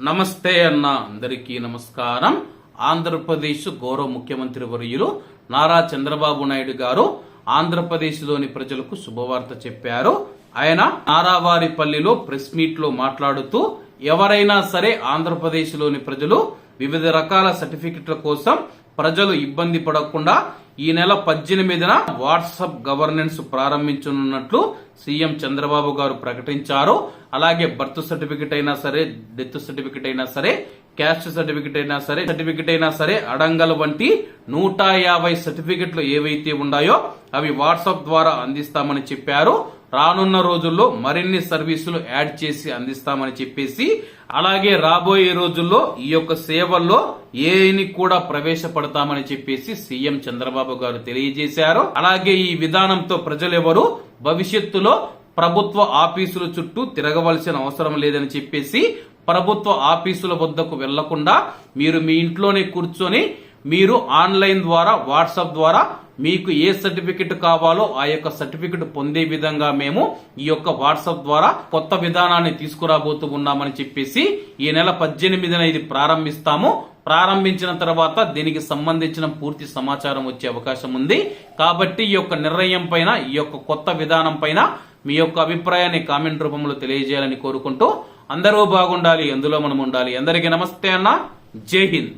నమస్తే అన్న అందరికీ నమస్కారం. ఆంధ్రప్రదేశ్ గౌరవ ముఖ్యమంత్రి వర్యులు నారా చంద్రబాబు నాయుడు గారు ఆంధ్రప్రదేశ్ లోని ప్రజలకు శుభవార్త చెప్పారు. ఆయన నారావారిపల్లిలో ప్రెస్ మీట్ లో మాట్లాడుతూ ఎవరైనా సరే ఆంధ్రప్రదేశ్ లోని ప్రజలు వివిధ రకాల సర్టిఫికెట్ల కోసం ప్రజలు ఇబ్బంది పడకుండా ఈ నెల 18న వాట్సాప్ గవర్నెన్స్ ప్రారంభించనున్నట్లు సీఎం చంద్రబాబు గారు ప్రకటించారు. అలాగే బర్త్ సర్టిఫికెట్ అయినా సరే, డెత్ సర్టిఫికెట్ అయినా సరే, క్యాస్ట్ సర్టిఫికెట్ అయినా సరే అడంగల్ వంటి 150 సర్టిఫికెట్లు ఏవైతే ఉన్నాయో అవి వాట్సాప్ ద్వారా అందిస్తామని చెప్పారు. రానున్న రోజుల్లో మరిన్ని సర్వీసులు యాడ్ చేసి అందిస్తామని చెప్పేసి, అలాగే రాబోయే రోజుల్లో ఈ యొక్క సేవల్లో ఏఐని కూడా ప్రవేశపెడతామని చెప్పేసి సీఎం చంద్రబాబు గారు తెలియజేశారు. అలాగే ఈ విధానంతో ప్రజలెవరూ భవిష్యత్తులో ప్రభుత్వ ఆఫీసుల చుట్టూ తిరగవలసిన అవసరం లేదని చెప్పేసి, ప్రభుత్వ ఆఫీసుల వద్దకు వెళ్లకుండా మీరు మీ ఇంట్లోనే కూర్చొని మీరు ఆన్లైన్ ద్వారా వాట్సాప్ ద్వారా మీకు ఏ సర్టిఫికెట్ కావాలో ఆ యొక్క సర్టిఫికెట్ పొందే విధంగా మేము ఈ యొక్క వాట్సాప్ ద్వారా కొత్త విధానాన్ని తీసుకురాబోతూ ఉన్నామని చెప్పేసి ఈ నెల 18న ఇది ప్రారంభిస్తాము. ప్రారంభించిన తర్వాత దీనికి సంబంధించిన పూర్తి సమాచారం వచ్చే అవకాశం ఉంది. కాబట్టి ఈ యొక్క నిర్ణయం పైన, ఈ యొక్క కొత్త విధానం పైన మీ యొక్క అభిప్రాయాన్ని కామెంట్ రూపంలో తెలియజేయాలని కోరుకుంటూ, అందరూ బాగుండాలి, అందులో మనం ఉండాలి. అందరికీ నమస్తే అన్న, జై హింద్.